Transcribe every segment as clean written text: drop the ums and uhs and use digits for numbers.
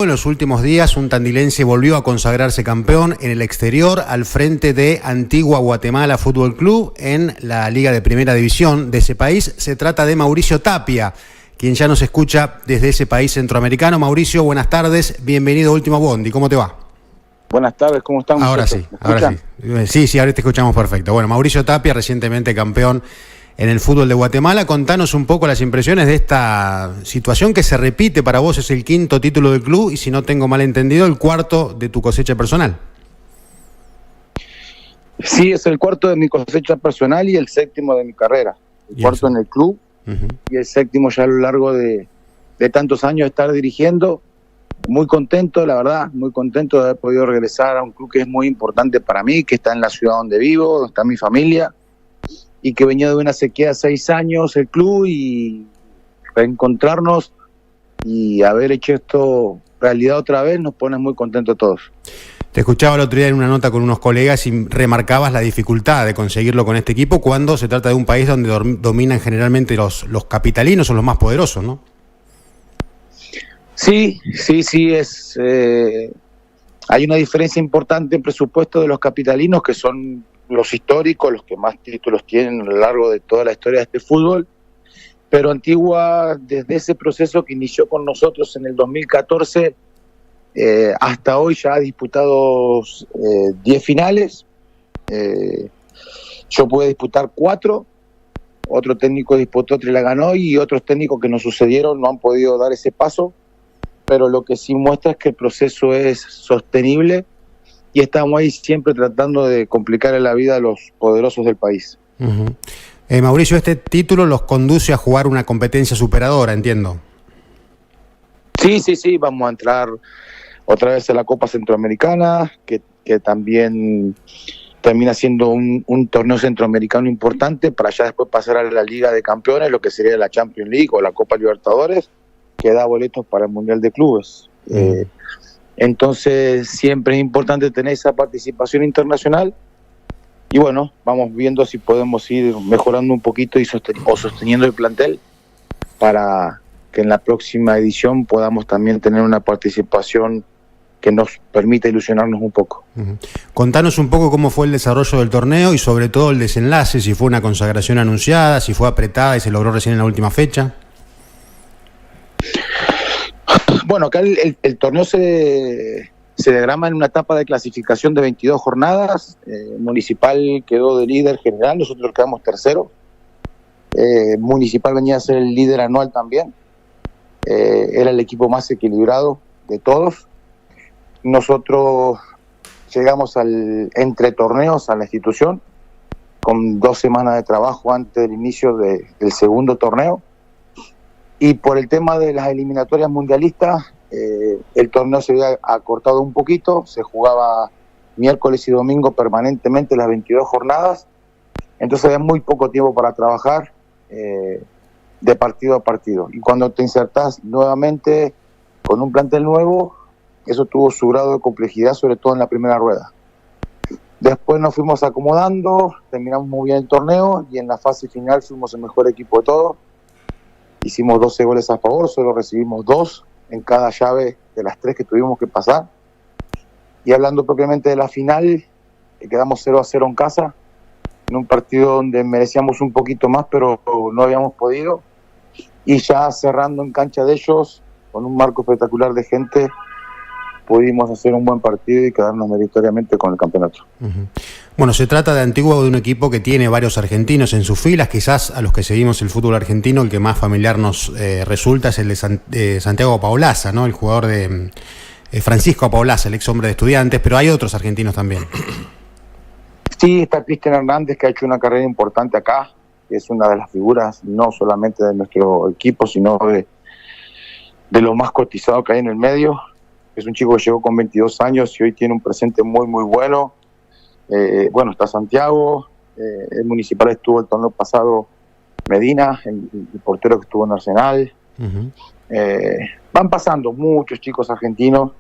en los últimos días un tandilense volvió a consagrarse campeón en el exterior al frente de Antigua Guatemala Fútbol Club en la Liga de Primera División de ese país. Se trata de Mauricio Tapia, quien ya nos escucha desde ese país centroamericano. Mauricio, buenas tardes, bienvenido a Último Bondi, ¿cómo te va? Buenas tardes, ¿cómo estamos? Ahora sí, ahora sí. Sí, ahora te escuchamos perfecto. Bueno, Mauricio Tapia, recientemente campeón en el fútbol de Guatemala. Contanos un poco las impresiones de esta situación que se repite para vos. Es el 5º título del club y, si no tengo mal entendido, el 4º de tu cosecha personal. Sí, es el 4º de mi cosecha personal y el 7º de mi carrera. El 4º en el club y el 7º ya a lo largo de tantos años de estar dirigiendo. Muy contento, la verdad, muy contento de haber podido regresar a un club que es muy importante para mí, que está en la ciudad donde vivo, donde está mi familia, y que venía de una sequía de 6 años el club, y reencontrarnos y haber hecho esto realidad otra vez nos pone muy contentos a todos. Te escuchaba el otro día en una nota con unos colegas y remarcabas la dificultad de conseguirlo con este equipo cuando se trata de un país donde dominan generalmente los capitalinos o los más poderosos, ¿no? Sí, hay una diferencia importante en presupuesto de los capitalinos, que son los históricos, los que más títulos tienen a lo largo de toda la historia de este fútbol, pero Antigua, desde ese proceso que inició con nosotros en el 2014, hasta hoy ya ha disputado 10 finales, yo pude disputar 4, otro técnico disputó 3 y la ganó, y otros técnicos que nos sucedieron no han podido dar ese paso, pero lo que sí muestra es que el proceso es sostenible y estamos ahí siempre tratando de complicarle la vida a los poderosos del país. Mauricio, este título los conduce a jugar una competencia superadora, entiendo. Sí, vamos a entrar otra vez a la Copa Centroamericana, que también termina siendo un torneo centroamericano importante, para ya después pasar a la Liga de Campeones, lo que sería la Champions League o la Copa Libertadores, que da boletos para el Mundial de Clubes. Entonces siempre es importante tener esa participación internacional, y bueno, vamos viendo si podemos ir mejorando un poquito o sosteniendo el plantel para que en la próxima edición podamos también tener una participación que nos permita ilusionarnos un poco. Contanos un poco cómo fue el desarrollo del torneo y sobre todo el desenlace, si fue una consagración anunciada, si fue apretada y se logró recién en la última fecha. Bueno, acá el torneo se diagrama en una etapa de clasificación de 22 jornadas. Municipal quedó de líder general, nosotros quedamos tercero. Municipal venía a ser el líder anual también. Era el equipo más equilibrado de todos. Nosotros llegamos entre torneos a la institución con 2 semanas de trabajo antes del inicio del segundo torneo. Y por el tema de las eliminatorias mundialistas, el torneo se había acortado un poquito, se jugaba miércoles y domingo permanentemente las 22 jornadas, entonces había muy poco tiempo para trabajar de partido a partido. Y cuando te insertás nuevamente con un plantel nuevo, eso tuvo su grado de complejidad, sobre todo en la primera rueda. Después nos fuimos acomodando, terminamos muy bien el torneo, y en la fase final fuimos el mejor equipo de todos. Hicimos 12 goles a favor, solo recibimos 2 en cada llave de las 3 que tuvimos que pasar. Y hablando propiamente de la final, quedamos 0-0 en casa, en un partido donde merecíamos un poquito más, pero no habíamos podido. Y ya cerrando en cancha de ellos, con un marco espectacular de gente, pudimos hacer un buen partido y quedarnos meritoriamente con el campeonato. Bueno, se trata de Antigua, de un equipo que tiene varios argentinos en sus filas. Quizás a los que seguimos el fútbol argentino, el que más familiar nos resulta es el de Santiago Apaolaza, ¿no? El jugador de Francisco Apaolaza, el ex hombre de Estudiantes, pero hay otros argentinos también. Sí, está Cristian Hernández, que ha hecho una carrera importante acá, que es una de las figuras no solamente de nuestro equipo, sino de lo más cotizado que hay en el medio. Es un chico que llegó con 22 años y hoy tiene un presente muy, muy bueno. Bueno, está Santiago, el Municipal estuvo el torneo pasado, Medina, el portero que estuvo en Arsenal. Van pasando muchos chicos argentinos.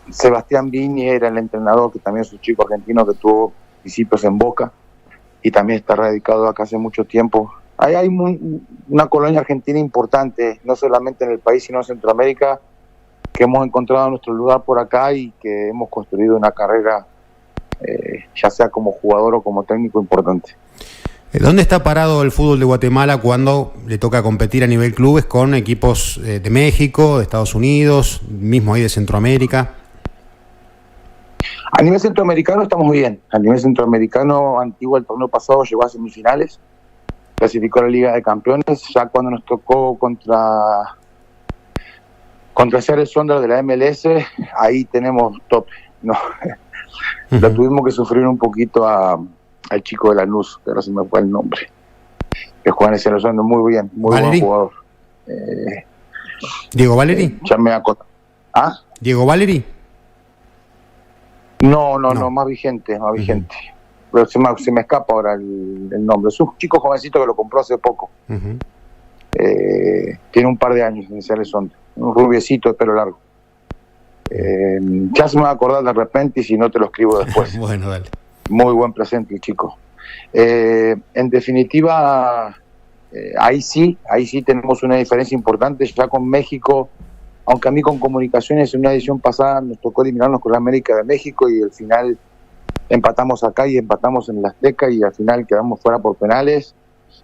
Sebastián Viñi era el entrenador, que también es un chico argentino que tuvo principios en Boca y también está radicado acá hace mucho tiempo. Ahí hay una colonia argentina importante, no solamente en el país, sino en Centroamérica, que hemos encontrado nuestro lugar por acá y que hemos construido una carrera, ya sea como jugador o como técnico, importante. ¿Dónde está parado el fútbol de Guatemala cuando le toca competir a nivel clubes con equipos de México, de Estados Unidos, mismo ahí de Centroamérica? A nivel centroamericano estamos bien. A nivel centroamericano, Antigua el torneo pasado llegó a semifinales, clasificó a la Liga de Campeones. Ya cuando nos tocó contra Seattle Sounders de la MLS, ahí tenemos tope, ¿no? Lo tuvimos que sufrir un poquito al chico de Lanús, que ahora se me fue el nombre, que juega en ese Sounders muy bien, muy buen jugador. ¿Diego Valeri? Ya me acordé. ¿Ah? ¿Diego Valeri? No, más vigente. Pero se me escapa ahora el nombre. Es un chico jovencito que lo compró hace poco. Tiene un par de años en ese Sounders, un rubiecito de pelo largo. Ya se me va a acordar de repente y si no te lo escribo después. Bueno, dale. Muy buen presente el chico. En definitiva, ahí sí tenemos una diferencia importante. Ya con México, aunque a mí con Comunicaciones en una edición pasada nos tocó eliminarnos con la América de México y al final empatamos acá y empatamos en la Azteca y al final quedamos fuera por penales,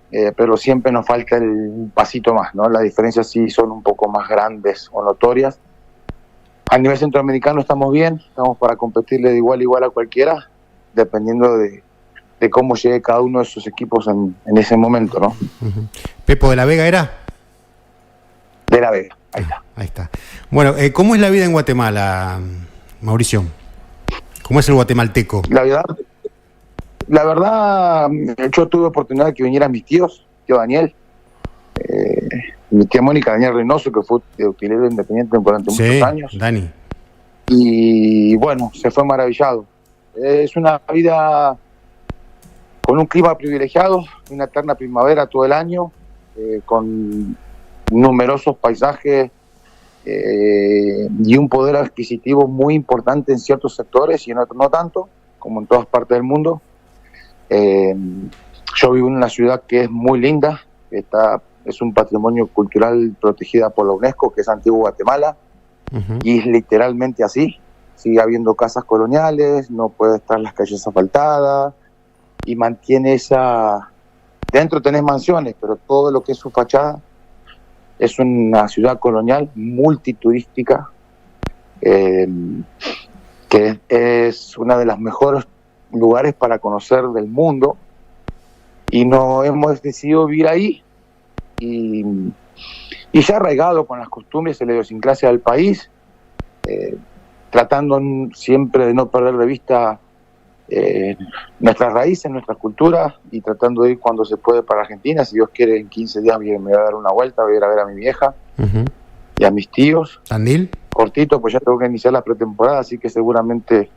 pero siempre nos falta un pasito más, ¿no? Las diferencias sí son un poco más grandes o notorias. A nivel centroamericano estamos bien, estamos para competirle de igual a igual a cualquiera, dependiendo de cómo llegue cada uno de esos equipos en ese momento, ¿no? ¿Pepo de la Vega era? De la Vega, ahí está. Ahí está. Bueno, ¿cómo es la vida en Guatemala, Mauricio? ¿Cómo es el guatemalteco? La verdad, yo tuve oportunidad de que vinieran mis tío Daniel, mi tía Mónica, Daniel Reynoso, que fue utilero independiente durante muchos años. Dani. Y bueno, se fue maravillado. Es una vida con un clima privilegiado, una eterna primavera todo el año, con numerosos paisajes y un poder adquisitivo muy importante en ciertos sectores y en otros no tanto, como en todas partes del mundo. Yo vivo en una ciudad que es muy linda, es un patrimonio cultural protegida por la UNESCO, que es Antigua Guatemala, y es literalmente así. Sigue habiendo casas coloniales, no puede estar las calles asfaltadas, y mantiene esa... Dentro tenés mansiones, pero todo lo que es su fachada es una ciudad colonial multiturística, que es una de las mejores lugares para conocer del mundo, y nos hemos decidido vivir ahí, y ya arraigado con las costumbres y la idiosincrasia del país, tratando siempre de no perder de vista nuestras raíces, nuestra cultura, y tratando de ir cuando se puede para Argentina. Si Dios quiere, en 15 días me voy a dar una vuelta, voy a ir a ver a mi vieja y a mis tíos. ¿Tandil? Cortito, pues ya tengo que iniciar la pretemporada, así que seguramente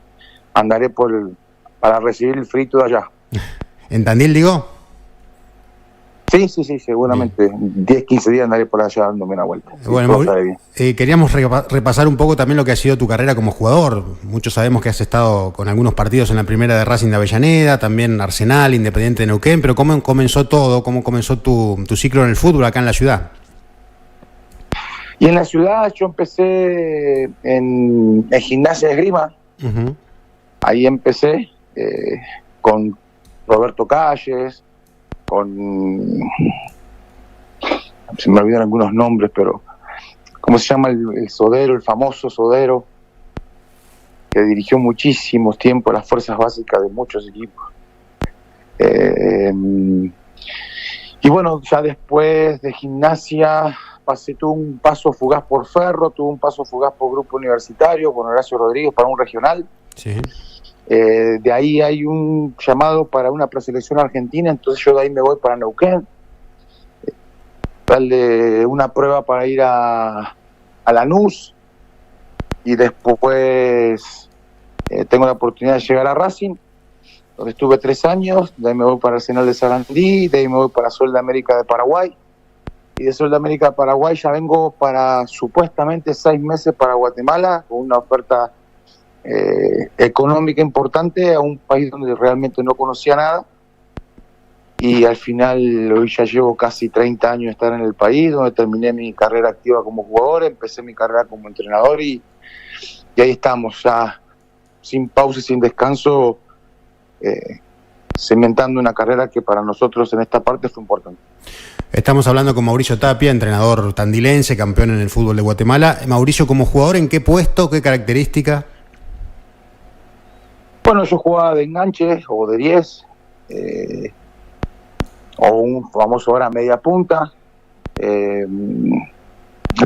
andaré para recibir el frito de allá. ¿En Tandil, digo? Sí, seguramente 10, 15 días andaré por allá dándome una vuelta. Bueno, queríamos repasar un poco también lo que ha sido tu carrera como jugador. Muchos sabemos que has estado con algunos partidos en la primera de Racing de Avellaneda, también Arsenal, Independiente de Neuquén, pero ¿cómo comenzó todo? ¿Cómo comenzó tu ciclo en el fútbol acá en la ciudad? Y en la ciudad yo empecé en Gimnasia de Esgrima. Ahí empecé con Roberto Calles, se me olvidan algunos nombres, pero ¿cómo se llama el Sodero, el famoso Sodero, que dirigió muchísimos tiempos las fuerzas básicas de muchos equipos? Y bueno, ya después de Gimnasia tuve un paso fugaz por Ferro, tuve un paso fugaz por Grupo Universitario con Horacio Rodríguez para un regional. Sí. De ahí hay un llamado para una preselección argentina, entonces yo de ahí me voy para Neuquén, darle una prueba para ir a Lanús, y después tengo la oportunidad de llegar a Racing, donde estuve 3 años. De ahí me voy para Arsenal de Sarandí, de ahí me voy para Sol de América de Paraguay, y de Sol de América de Paraguay ya vengo para supuestamente 6 meses para Guatemala, con una oferta económica importante a un país donde realmente no conocía nada, y al final hoy ya llevo casi 30 años de estar en el país, donde terminé mi carrera activa como jugador, empecé mi carrera como entrenador y ahí estamos ya sin pausa y sin descanso, cimentando una carrera que para nosotros en esta parte fue importante. Estamos hablando con Mauricio Tapia, entrenador tandilense, campeón en el fútbol de Guatemala. Mauricio, como jugador, ¿en qué puesto, qué característica? Bueno, yo jugaba de enganche o de 10, o un famoso ahora media punta.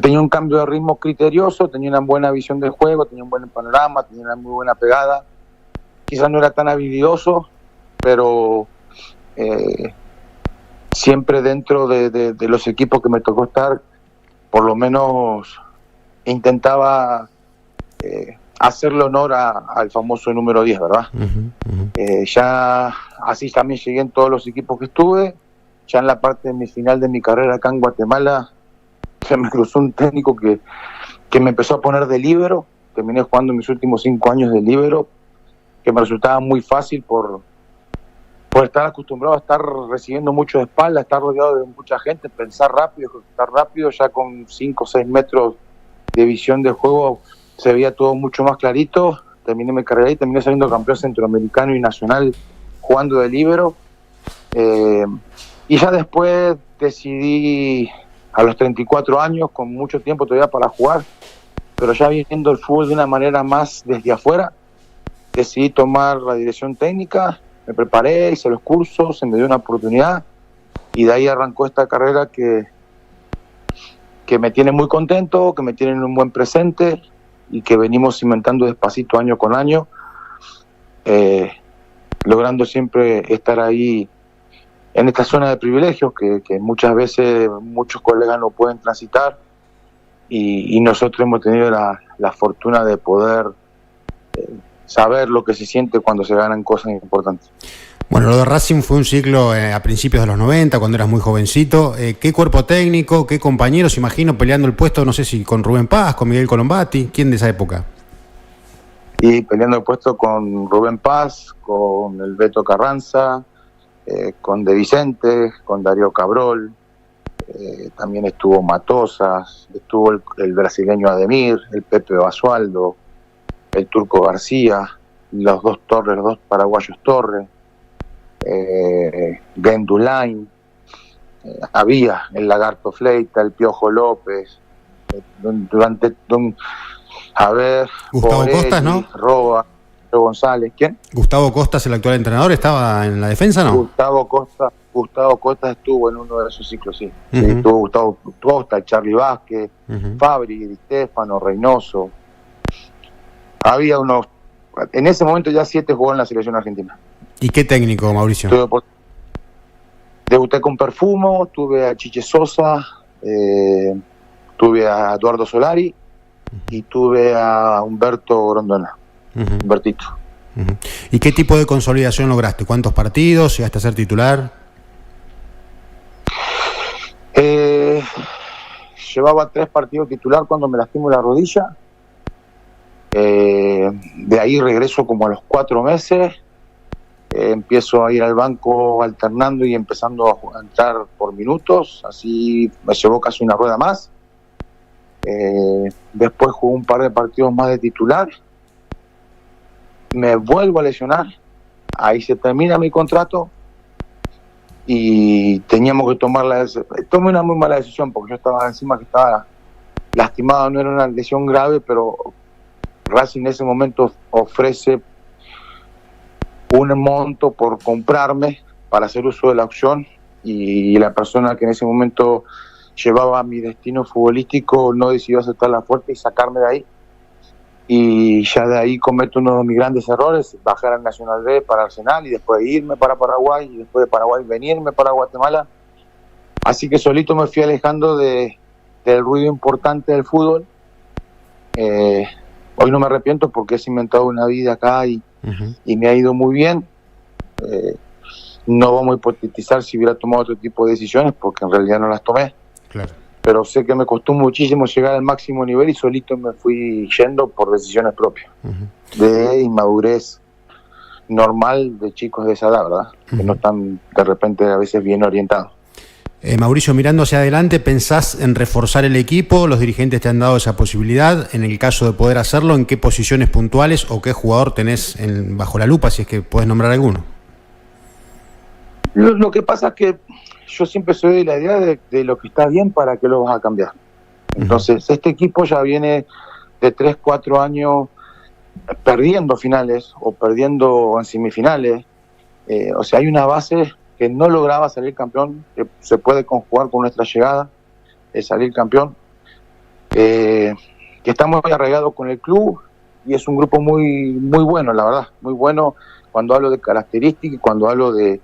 Tenía un cambio de ritmo criterioso, tenía una buena visión del juego, tenía un buen panorama, tenía una muy buena pegada. Quizás no era tan habilidoso, pero siempre dentro de los equipos que me tocó estar, por lo menos intentaba hacerle honor al famoso número 10, ¿verdad? Ya así también llegué en todos los equipos que estuve. Ya en la parte de mi final de mi carrera acá en Guatemala, se me cruzó un técnico que me empezó a poner de líbero. Terminé jugando mis últimos 5 años de líbero, que me resultaba muy fácil por estar acostumbrado a estar recibiendo mucho de espalda, estar rodeado de mucha gente, pensar rápido, ejecutar rápido. Ya con 5 o 6 metros de visión de juego se veía todo mucho más clarito. Terminé mi carrera y terminé saliendo campeón centroamericano y nacional jugando de líbero. Y ya después decidí, a los 34 años, con mucho tiempo todavía para jugar, pero ya viendo el fútbol de una manera más desde afuera, decidí tomar la dirección técnica, me preparé, hice los cursos, se me dio una oportunidad y de ahí arrancó esta carrera que me tiene muy contento, que me tiene en un buen presente y que venimos cimentando despacito año con año, logrando siempre estar ahí en esta zona de privilegios que muchas veces muchos colegas no pueden transitar y nosotros hemos tenido la fortuna de poder saber lo que se siente cuando se ganan cosas importantes. Bueno, lo de Racing fue un ciclo a principios de los 90, cuando eras muy jovencito. ¿Qué cuerpo técnico, qué compañeros, imagino, peleando el puesto, no sé si con Rubén Paz, con Miguel Colombati? ¿Quién de esa época? Y peleando el puesto con Rubén Paz, con el Beto Carranza, con De Vicente, con Darío Cabrol, también estuvo Matosas, estuvo el brasileño Ademir, el Pepe Basualdo, el Turco García, los dos paraguayos Torres, Gendulain, había el Lagarto Fleita, el Piojo López, Gustavo Borelli, Costas, ¿no? Roa, González, ¿quién? Gustavo Costas, el actual entrenador, ¿estaba en la defensa, no? Gustavo Costas estuvo en uno de esos ciclos, sí. Uh-huh. Sí, estuvo Gustavo Costas, Charly Vázquez, Fabri, Di Stefano, Reynoso. Había en ese momento ya 7 jugó en la selección argentina. ¿Y qué técnico, Mauricio? Debuté con Perfumo, tuve a Chiche Sosa, tuve a Eduardo Solari y tuve a Humberto Grondona. Humbertito. ¿Y qué tipo de consolidación lograste? ¿Cuántos partidos? ¿Llegaste a ser titular? Llevaba 3 partidos titular cuando me lastimó la rodilla. De ahí regreso como a los 4 meses. Empiezo a ir al banco alternando y empezando a entrar por minutos. Así me llevó casi una rueda más. Después jugué un par de partidos más de titular. Me vuelvo a lesionar, ahí se termina mi contrato y teníamos que tomé una muy mala decisión porque yo estaba encima que estaba lastimado, no era una lesión grave, pero Racing en ese momento ofrece un monto por comprarme para hacer uso de la opción y la persona que en ese momento llevaba mi destino futbolístico no decidió aceptar la oferta y sacarme de ahí. Y ya de ahí cometo uno de mis grandes errores, bajar al Nacional B para Arsenal y después irme para Paraguay y después de Paraguay venirme para Guatemala. Así que solito me fui alejando del ruido importante del fútbol. Hoy no me arrepiento porque he cimentado una vida acá y me ha ido muy bien. No vamos a hipotetizar si hubiera tomado otro tipo de decisiones porque en realidad no las tomé. Claro. Pero sé que me costó muchísimo llegar al máximo nivel y solito me fui yendo por decisiones propias, de inmadurez normal de chicos de esa edad, ¿verdad? Que no están de repente a veces bien orientados. Mauricio, mirando hacia adelante, ¿pensás en reforzar el equipo? ¿Los dirigentes te han dado esa posibilidad? En el caso de poder hacerlo, ¿en qué posiciones puntuales o qué jugador tenés bajo la lupa, si es que podés nombrar alguno? Lo que pasa es que yo siempre soy de la idea de lo que está bien, para qué lo vas a cambiar. Entonces, este equipo ya viene de 3, 4 años perdiendo finales o perdiendo en semifinales. O sea, hay una base que no lograba salir campeón, que se puede conjugar con nuestra llegada, salir campeón, que está muy arraigado con el club, y es un grupo muy bueno, la verdad, muy bueno cuando hablo de características y cuando hablo de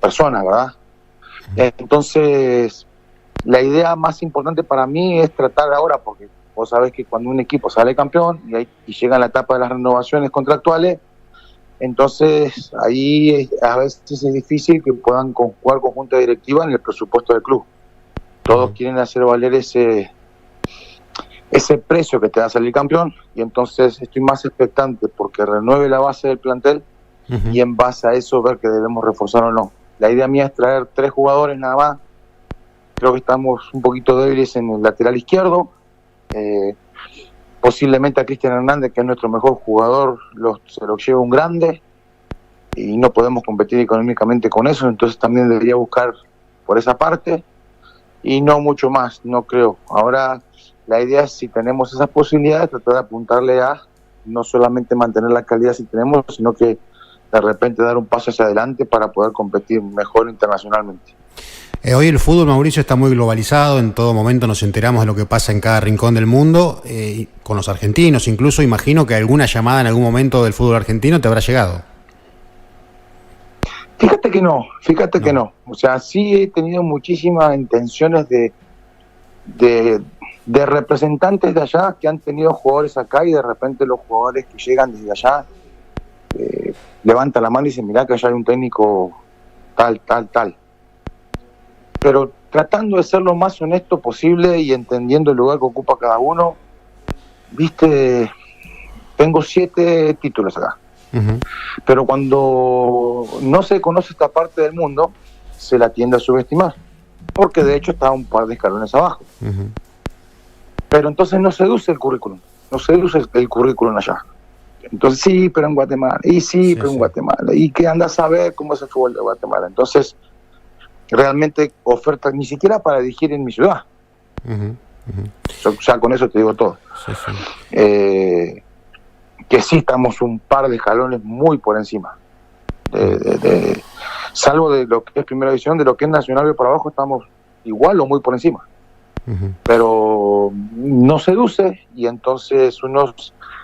personas, ¿verdad? Entonces, la idea más importante para mí es tratar ahora, porque vos sabés que cuando un equipo sale campeón y llega a la etapa de las renovaciones contractuales, entonces ahí a veces es difícil que puedan jugar con junta directiva en el presupuesto del club. Todos quieren hacer valer ese precio que te va a salir campeón, y entonces estoy más expectante porque renueve la base del plantel y en base a eso ver que debemos reforzar o no. La idea mía es traer 3 jugadores nada más. Creo que estamos un poquito débiles en el lateral izquierdo. Posiblemente a Cristian Hernández, que es nuestro mejor jugador, se lo lleva un grande y no podemos competir económicamente con eso, entonces también debería buscar por esa parte, y no mucho más, no creo. Ahora la idea es, si tenemos esas posibilidades, tratar de apuntarle a no solamente mantener la calidad si tenemos, sino que de repente dar un paso hacia adelante para poder competir mejor internacionalmente. Hoy el fútbol, Mauricio, está muy globalizado, en todo momento nos enteramos de lo que pasa en cada rincón del mundo, con los argentinos incluso. Imagino que alguna llamada en algún momento del fútbol argentino te habrá llegado. Fíjate que no. O sea, sí he tenido muchísimas intenciones de representantes de allá que han tenido jugadores acá, y de repente los jugadores que llegan desde allá levantan la mano y dicen, mirá que allá hay un técnico tal. Pero tratando de ser lo más honesto posible y entendiendo el lugar que ocupa cada uno, viste, tengo 7 títulos acá. Pero cuando no se conoce esta parte del mundo, se la tiende a subestimar, porque de hecho está un par de escalones abajo. Pero entonces no seduce el currículum allá. Entonces sí, pero en Guatemala, pero en Guatemala, y que andas a ver cómo es el fútbol de Guatemala. Entonces realmente oferta ni siquiera para dirigir en mi ciudad. Ya con eso te digo todo. Que sí estamos un par de escalones muy por encima, salvo de lo que es primera división, de lo que es nacional y por abajo estamos igual o muy por encima. Pero no seduce, y entonces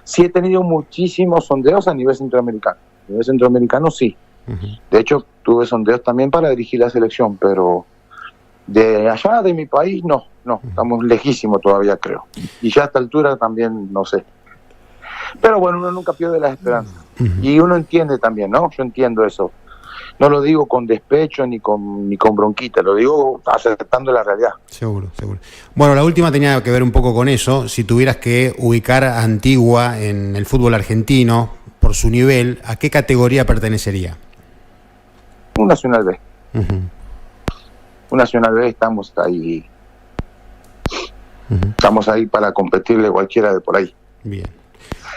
sí he tenido muchísimos sondeos a nivel centroamericano. A nivel centroamericano sí. De hecho, tuve sondeos también para dirigir la selección, pero de allá, de mi país, no, estamos lejísimos todavía, creo. Y ya a esta altura también, no sé. Pero bueno, uno nunca pierde la esperanza. Y uno entiende también, ¿no? Yo entiendo eso. No lo digo con despecho ni con bronquita, lo digo aceptando la realidad. Seguro. Bueno, la última tenía que ver un poco con eso. Si tuvieras que ubicar a Antigua en el fútbol argentino, por su nivel, ¿a qué categoría pertenecería? Un Nacional B. Un Nacional B, estamos ahí. Estamos ahí para competirle cualquiera de por ahí. Bien.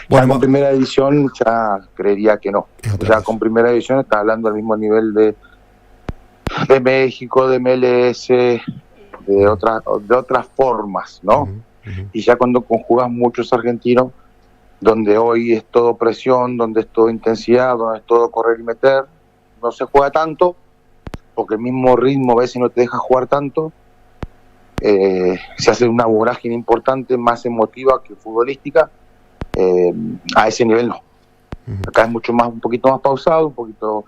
Bueno, con primera división ya creería que no. Ya con primera división está hablando al mismo nivel de México, de MLS, de otras formas, ¿no? Y ya cuando conjugas muchos argentinos, donde hoy es todo presión, donde es todo intensidad, donde es todo correr y meter, no se juega tanto, porque el mismo ritmo a veces no te deja jugar tanto. Se hace una vorágine importante, más emotiva que futbolística. A ese nivel no. Acá es un poquito más pausado, un poquito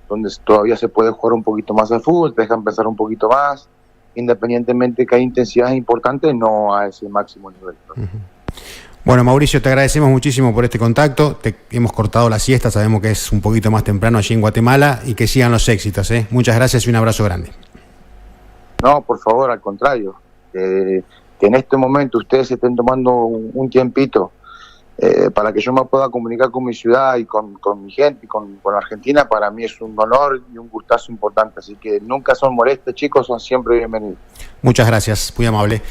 donde todavía se puede jugar un poquito más al fútbol, te dejan empezar un poquito más, independientemente que hay intensidades importantes, no a ese máximo nivel. Bueno, Mauricio, te agradecemos muchísimo por este contacto. Te hemos cortado la siesta, sabemos que es un poquito más temprano allí en Guatemala, y que sigan los éxitos, ¿eh? Muchas gracias y un abrazo grande. No, por favor, al contrario, que en este momento ustedes se estén tomando un tiempito para que yo me pueda comunicar con mi ciudad y con mi gente y con Argentina, para mí es un honor y un gustazo importante. Así que nunca son molestos, chicos, son siempre bienvenidos. Muchas gracias, muy amable.